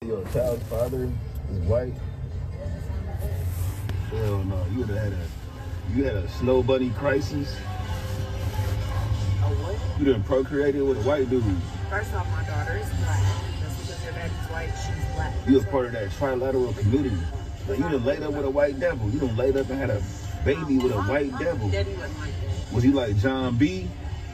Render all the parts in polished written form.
Your child's father is white? Hell no. You had a snow bunny crisis? A what? You done procreated with a white dude. First off, my daughter is black. Just because your daddy's white, she's black. You was part of that trilateral community. Like, you done laid up with a white devil. You done laid up and had a baby with a white devil. Daddy wasn't like that. Was he like John B.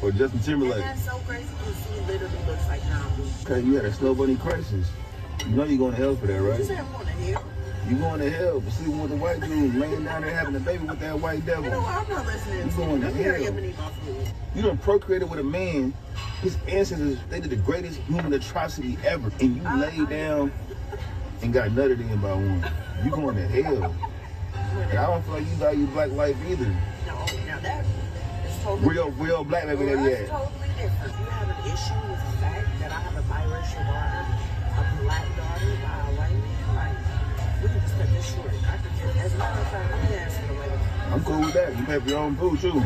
or Justin Timberlake? And that's so crazy because he literally looks like John B. Okay, you had a snow bunny crisis. You know you're going to hell for that, right? You say I'm going to hell? You going to hell for sleeping with the white dude, laying down there having a baby with that white devil. You know what? I'm not listening You to going you. to I'm hearing hell. beneath my food. You done procreated with a man. His ancestors, they did the greatest human atrocity ever. And you laid down and got nutted in by one. You going to hell. And I don't feel like you value black life either. No, now that is totally Real black baby that he that's had. totally different. You have an issue with the fact that I have a biracial daughter, a black daughter by a white man. Like, we can just cut this short. I could just, as a matter of fact, I'm asking the way. I'm cool with that. You pay for your own food too.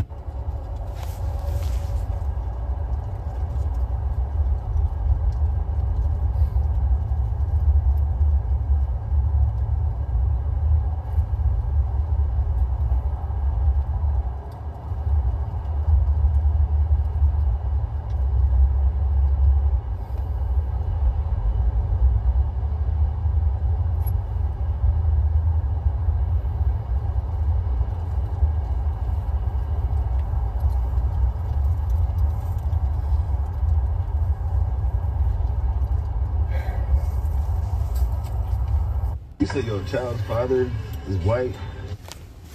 You said your child's father is white?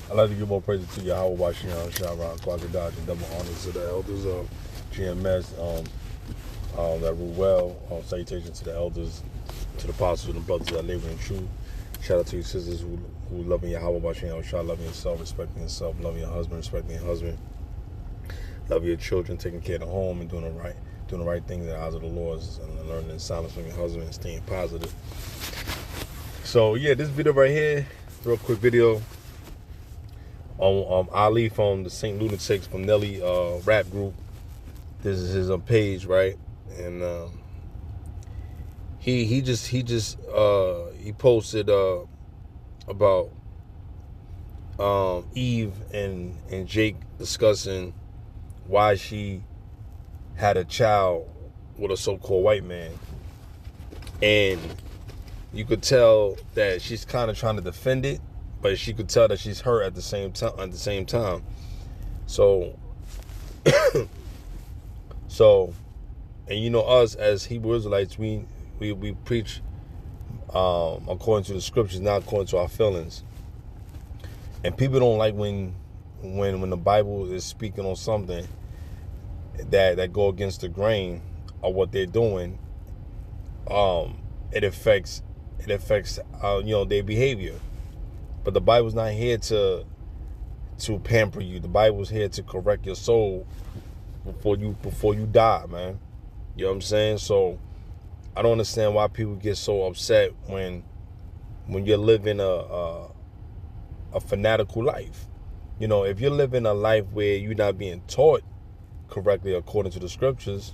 I'd like to give more praise to Yahweh Bashian, Sharon, Quaker Dodge, and double honors to the elders of GMS that rule well. Salutations to the elders, to the apostles and the brothers that labor in truth. Shout out to your sisters who loving Yahweh Bashian, Shah, loving yourself, respecting yourself, loving your husband, respecting your husband, loving your children, taking care of the home, and doing the right thing in the eyes of the Lord, and learning in silence from your husband and staying positive. So yeah, this video right here, real quick video on Ali from the Saint Lunatics from Nelly rap group. This is his page, right? And he posted about Eve and Jake discussing why she had a child with a so-called white man, and you could tell that she's kind of trying to defend it, but she could tell that she's hurt at the same time. So, and you know, us as Hebrew Israelites, we preach according to the scriptures, not according to our feelings. And people don't like when the Bible is speaking on something that go against the grain of what they're doing. It affects their behavior. But the Bible's not here to pamper you. The Bible's here to correct your soul before you die, man. You know what I'm saying? So I don't understand why people get so upset when you're living a fanatical life. You know, if you're living a life where you're not being taught correctly according to the scriptures,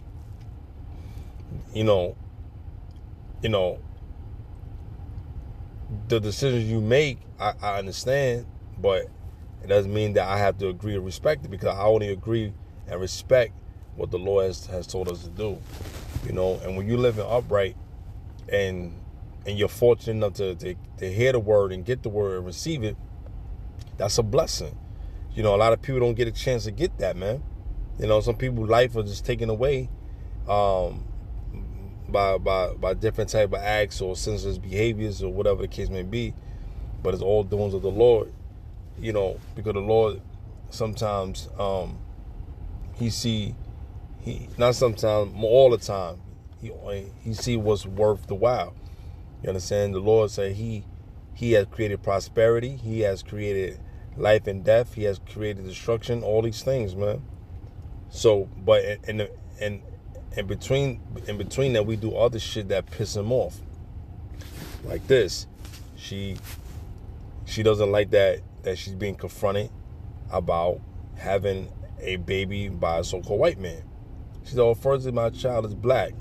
you know, the decisions you make, I understand, but it doesn't mean that I have to agree or respect it, because I only agree and respect what the Lord has told us to do. You know, and when you're living upright and you're fortunate enough to hear the word and get the word and receive it, that's a blessing. You know, a lot of people don't get a chance to get that, man. You know, some people's life are just taken away by different type of acts or senseless behaviors or whatever the case may be. But it's all doings of the Lord, you know, because the Lord sometimes not sometimes, all the time, he see what's worth the while. You understand? The Lord said he has created prosperity, he has created life and death, he has created destruction, all these things, man. So, but in between that, we do other shit that piss him off. Like this. She doesn't like that she's being confronted about having a baby by a so-called white man. She said, "Oh, firstly, my child is black."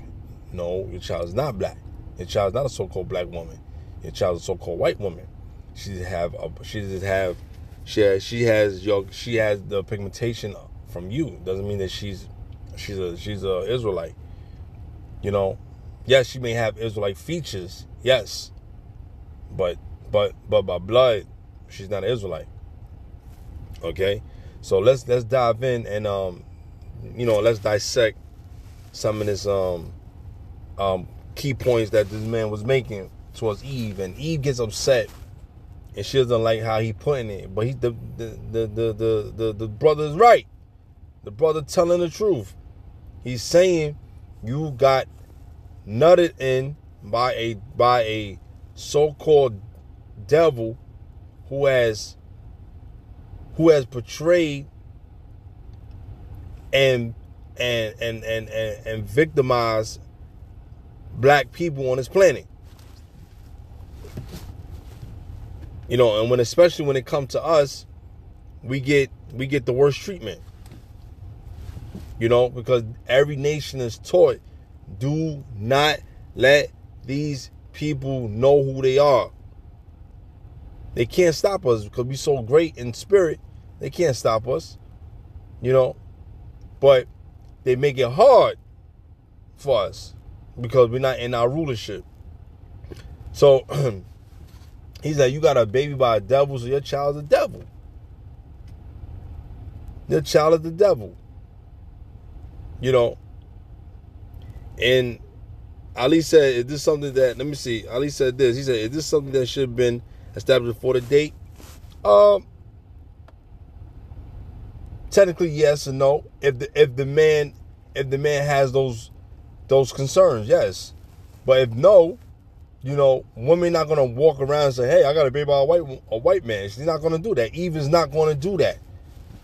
No, your child is not black. Your child's not a so-called black woman. Your child's a so-called white woman. She has the pigmentation from you. Doesn't mean that she's a Israelite. You know, yes, she may have Israelite features. Yes, but by blood, she's not an Israelite. Okay, so let's dive in and let's dissect some of this key points that this man was making towards Eve, and Eve gets upset, and she doesn't like how he putting it. But the brother is right. The brother telling the truth. He's saying you got nutted in by a so-called devil who has portrayed and victimized black people on this planet. You know, and especially when it comes to us, we get the worst treatment. You know, because every nation is taught, do not let these people know who they are. They can't stop us because we're so great in spirit. They can't stop us, you know. But they make it hard for us because we're not in our rulership. So he's like, you got a baby by a devil, so your child's a devil. Your child is the devil. You know. And Ali said, is this something that, let me see. Ali said this. He said, is this something that should have been established before the date? Technically, yes and no. If the man has those concerns, yes. But if no, you know, women not gonna walk around and say, "Hey, I got a baby by a white man." She's not gonna do that. Eve is not gonna do that.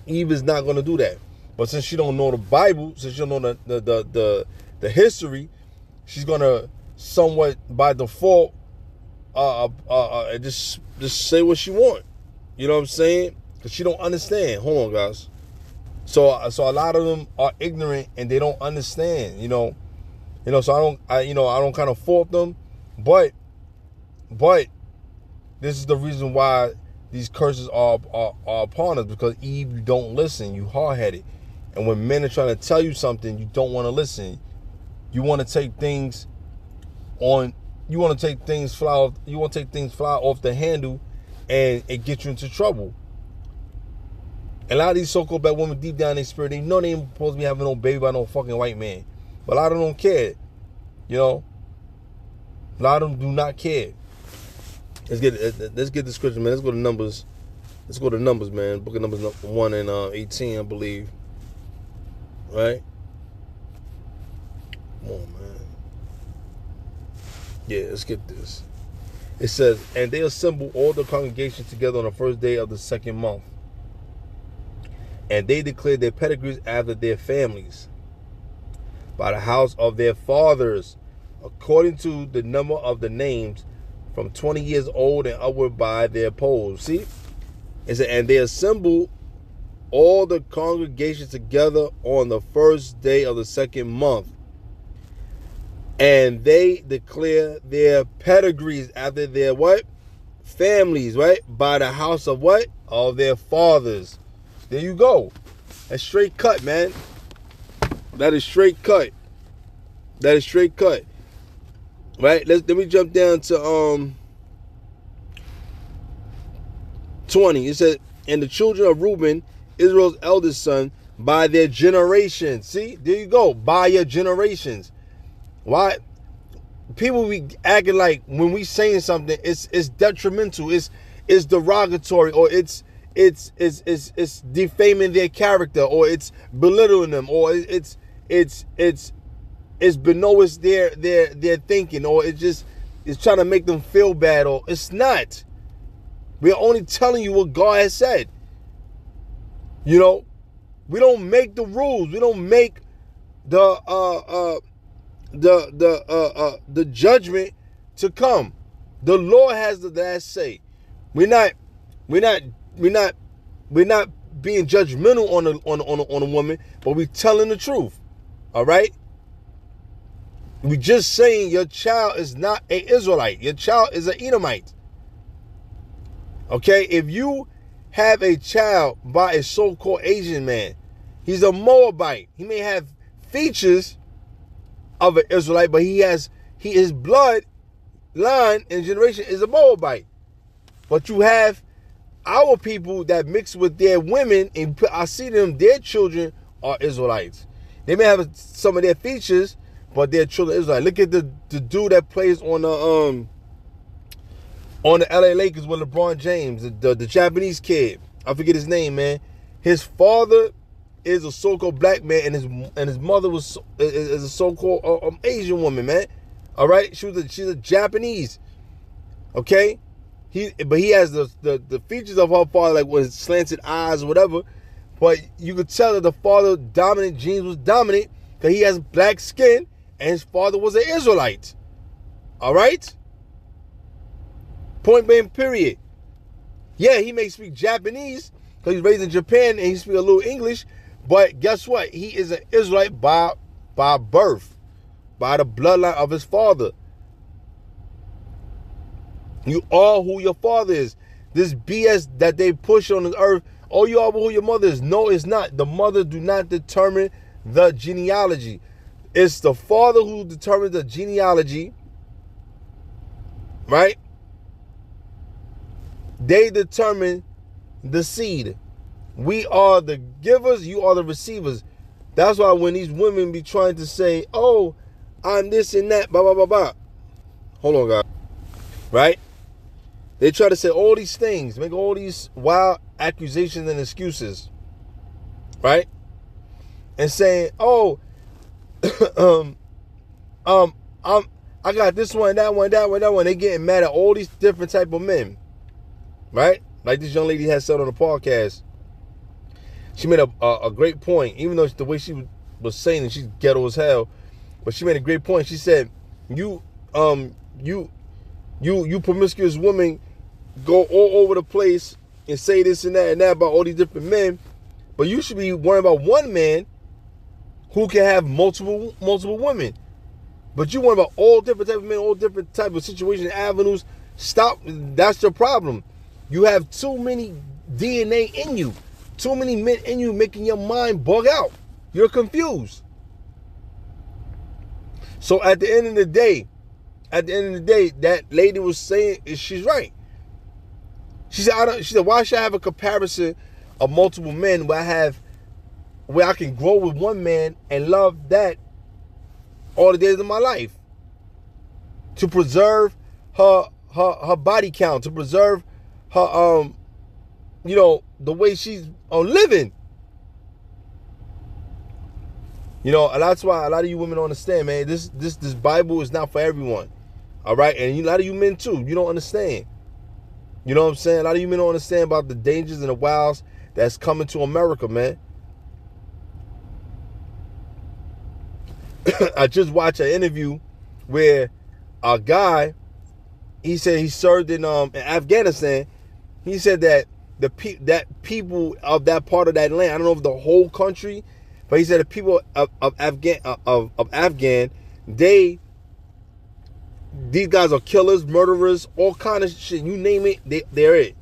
Eve is not gonna do that. But since she don't know the Bible, since she don't know the history, she's gonna somewhat by default just say what she want. You know what I'm saying? Because she don't understand. Hold on, guys. So a lot of them are ignorant and they don't understand. You know. So I don't kind of fault them, but this is the reason why these curses are upon us, because Eve, you don't listen. You hard-headed, and when men are trying to tell you something, you don't want to listen. You want to take things on. You want to take things fly off the handle, and it gets you into trouble. And a lot of these so-called black women, deep down in their spirit, they know they ain't supposed to be having no baby by no fucking white man. But a lot of them don't care. You know? A lot of them do not care. Let's get the scripture, man. Let's go to Numbers. Let's go to Numbers, man. Book of Numbers 1 and 18, I believe. Right? Come on, man. Yeah, let's get this. It says, and they assembled all the congregation together on the first day of the second month. And they declared their pedigrees after their families, by the house of their fathers, according to the number of the names, from 20 years old and upward by their polls. See? It said, and they assembled all the congregation together on the first day of the second month. And they declare their pedigrees after their what? Families, right? By the house of what? Of their fathers. There you go. That's straight cut, man. That is straight cut. That is straight cut. Right? Let me jump down to 20. It said, and the children of Reuben, Israel's eldest son, by their generations. See? There you go. By your generations. Why? People be acting like when we saying something, it's detrimental, it's derogatory, or it's defaming their character, or it's belittling them, or it's benows their thinking, or it's trying to make them feel bad, or it's not. We're only telling you what God has said. You know, we don't make the rules. We don't make the judgment to come. The Lord has the last say. We're not being judgmental on a woman, but we're telling the truth. All right. We just saying your child is not an Israelite. Your child is an Edomite. Okay? If you have a child by a so-called Asian man, he's a Moabite. He may have features of an Israelite, but his blood line and generation is a Moabite. But you have our people that mix with their women, and I see them, their children are Israelites. They may have some of their features, but their children are Israelites. Look at the dude that plays on the LA Lakers with LeBron James, the Japanese kid. I forget his name, man. His father is a so-called black man, and his mother is a so-called Asian woman, man. All right, she's a Japanese. Okay, but he has the features of her father, like with slanted eyes or whatever. But you could tell that the father dominant genes was dominant because he has black skin, and his father was an Israelite. All right. Point blank, period. Yeah, he may speak Japanese because he's raised in Japan and he speaks a little English, but guess what? He is an Israelite by birth, by the bloodline of his father. You are who your father is. This BS that they push on the earth, oh, you are who your mother is. No, it's not. The mother do not determine the genealogy. It's the father who determines the genealogy, right? They determine the seed. We are the givers, you are the receivers. That's why when these women be trying to say, oh, I'm this and that, blah, blah, blah, blah. Hold on, guys. Right? They try to say all these things, make all these wild accusations and excuses. Right? And saying, oh, I got this one, that one, that one, that one. They getting mad at all these different type of men. Right? Like this young lady had said on the podcast. She made a great point, even though the way she was saying it, she's ghetto as hell. But she made a great point. She said, you promiscuous women go all over the place and say this and that about all these different men, but you should be worrying about one man who can have multiple women. But you worry about all different type of men, all different type of situations, avenues. Stop. That's your problem. You have too many DNA in you. Too many men in you, making your mind bug out. You're confused. So at the end of the day, that lady was saying, she's right. She said, why should I have a comparison of multiple men where I can grow with one man and love that all the days of my life? To preserve her body count, to preserve her the way she's living. And that's why a lot of you women don't understand, man. This Bible is not for everyone. All right? And a lot of you men too, you don't understand. You know what I'm saying? A lot of you men don't understand about the dangers and the wiles that's coming to America, man. I just watched an interview where a guy, he said he served in Afghanistan. He said that that people of that part of that land, I don't know if the whole country, but he said the people of Afghan, these guys are killers, murderers, all kind of shit. You name it, they're it.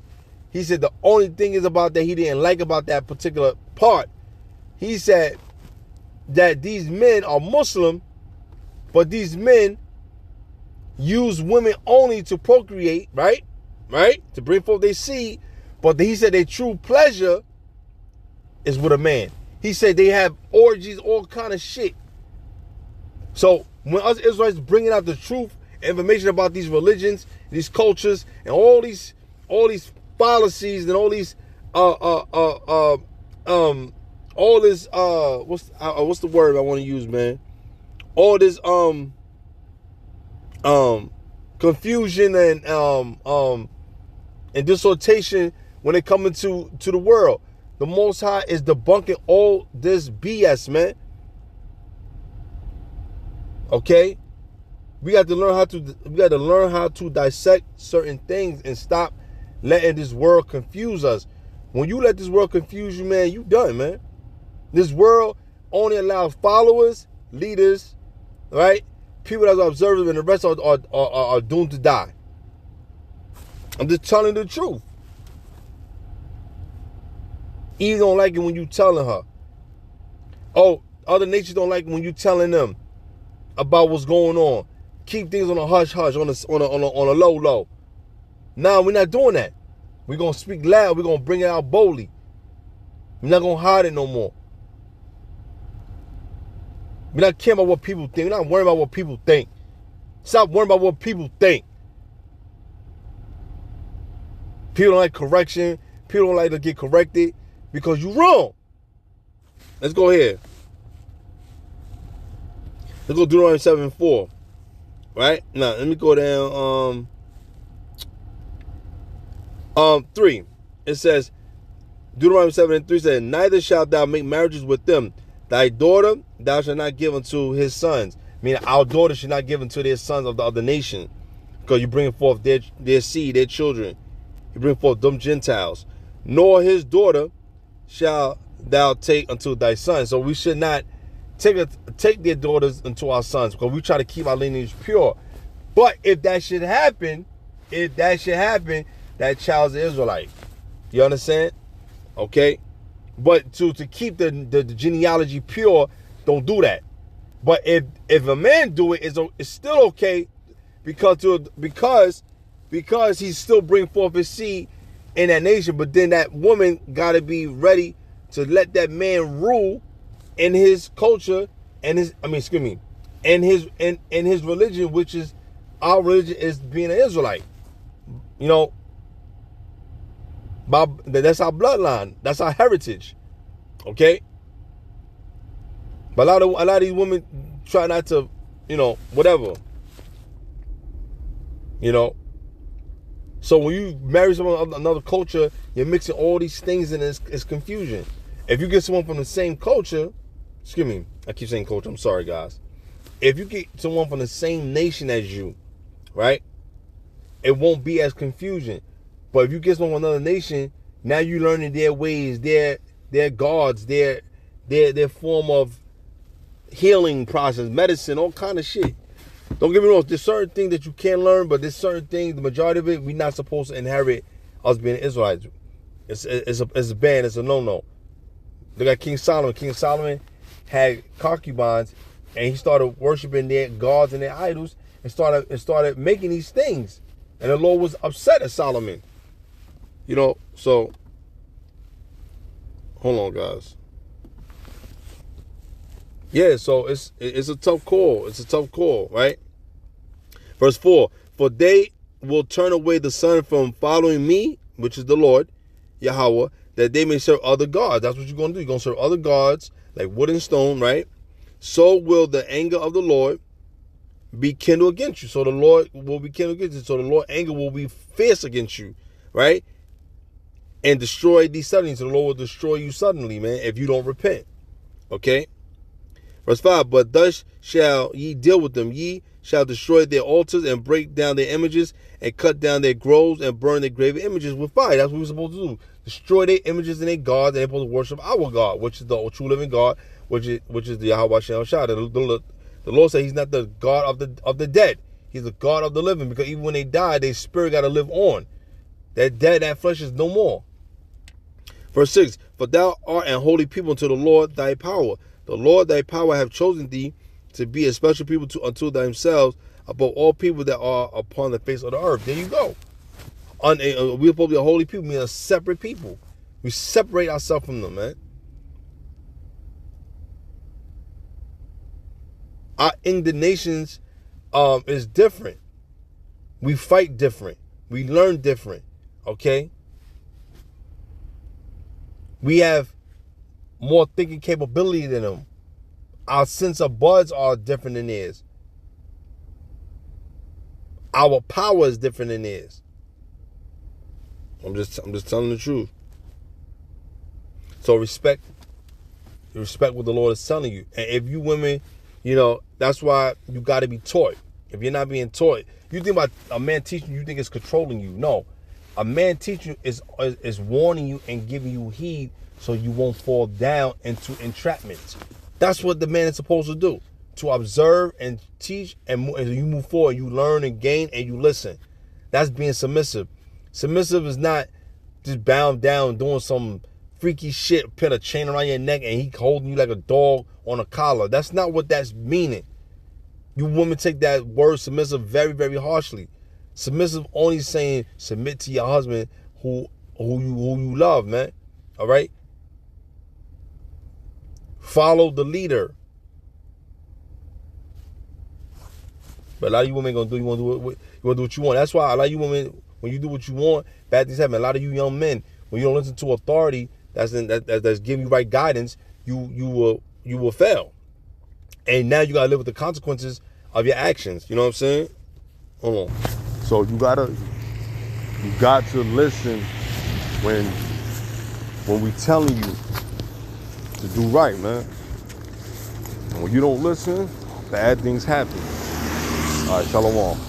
He said the only thing is about that he didn't like about that particular part. He said that these men are Muslim, but these men use women only to procreate, right? To bring forth their seed. But he said their true pleasure is with a man. He said they have orgies, all kind of shit. So when us Israelites bringing out the truth, information about these religions, these cultures, and all these fallacies and all these what's the word I want to use, man? All this confusion and dissortation when it comes to the world. The Most High is debunking all this BS, man. Okay? We got to learn how to dissect certain things and stop letting this world confuse us. When you let this world confuse you, man, you done, man. This world only allows followers, leaders, right? people that are observant and the rest are doomed to die. I'm just telling the truth. Eve don't like it when you telling her. Oh, other nations don't like it when you telling them about what's going on. Keep things on a hush hush, on a low low. Nah, we're not doing that. We're gonna speak loud. We're gonna bring it out boldly. We're not gonna hide it no more. We're not caring about what people think. We're not worrying about what people think. Stop worrying about what people think. People don't like correction. People don't like to get corrected because you're wrong. Let's go here. Let's go Deuteronomy 7:4. Right? Now, let me go down 3. It says, Deuteronomy 7:3 says, neither shalt thou make marriages with them. Thy daughter thou shalt not give unto his sons. Meaning our daughters should not give unto their sons of the other nation. Because you bring forth their seed, their children. You bring forth them Gentiles. Nor his daughter shall thou take unto thy son. So we should not take their daughters unto our sons, because we try to keep our lineage pure. But if that should happen, that child's an Israelite. You understand? Okay? But to keep the genealogy pure, don't do that. But if a man do it, it's still okay, because he still bring forth his seed in that nation. But then that woman got to be ready to let that man rule in his culture and his religion, which is our religion, is being an Israelite. You know, that's our bloodline. That's our heritage. Okay? But a lot of these women try not to, whatever. So when you marry someone of another culture, you're mixing all these things and it's confusion. If you get someone from the same culture, I keep saying culture, I'm sorry guys. If you get someone from the same nation as you, right, it won't be as confusion. But if you get someone from another nation, now you're learning their ways, their gods, their form of healing process, medicine, all kind of shit. Don't get me wrong, there's certain things that you can learn, but there's certain things, the majority of it, we're not supposed to inherit us being Israelites. It's a ban, it's a no-no. Look at King Solomon. King Solomon had concubines, and he started worshiping their gods and their idols, and started making these things. And the Lord was upset at Solomon. So hold on, guys. Yeah, so it's a tough call. It's a tough call, right? Verse 4, for they will turn away the son from following me, which is the Lord, Yahweh, that they may serve other gods. That's what you're going to do. You're going to serve other gods, like wood and stone, right? So will the anger of the Lord be kindled against you. So the Lord will be kindled against you. So the Lord's anger will be fierce against you, right? And destroy thee suddenly. So the Lord will destroy you suddenly, man, if you don't repent. Okay? Verse 5, but thus shall ye deal with them. Ye shall destroy their altars and break down their images and cut down their groves and burn their graven images with fire. That's what we're supposed to do. Destroy their images and their gods, and they're supposed to worship our God, which is the true living God, which is the Yahweh Shem Shah. The Lord said he's not the God of the dead. He's the God of the living, because even when they die, their spirit got to live on. That flesh is no more. Verse 6, for thou art an holy people unto the Lord thy power. The Lord thy power have chosen thee to be a special people unto themselves above all people that are upon the face of the earth. There you go. We're supposed to be a holy people, meaning a separate people. We separate ourselves from them, man. Our indignations is different. We fight different. We learn different. Okay? We have more thinking capability than them. Our sense of buds are different than theirs. Our power is different than theirs. I'm just telling the truth. So respect what the Lord is telling you. And if you women, that's why you got to be taught. If you're not being taught, you think about a man teaching you, think it's controlling you. No, a man teaching you is warning you and giving you heed, so you won't fall down into entrapment. That's what the man is supposed to do. to observe and teach, and you move forward. You learn and gain, and you listen. That's being submissive. Submissive is not just bound down doing some freaky shit, put a chain around your neck, and he holding you like a dog on a collar. That's not what that's meaning. You women take that word submissive very, very harshly. Submissive only saying submit to your husband who you love, man. All right? Follow the leader. But a lot of you women gonna do you want to do what you want. That's why a lot of you women, when you do what you want, bad things happen. A lot of you young men, when you don't listen to authority that's giving you right guidance, you will fail. And now you gotta live with the consequences of your actions. You know what I'm saying? Hold on. So you got to listen when we telling you to do right, man. And when you don't listen, bad things happen. All right, shalom.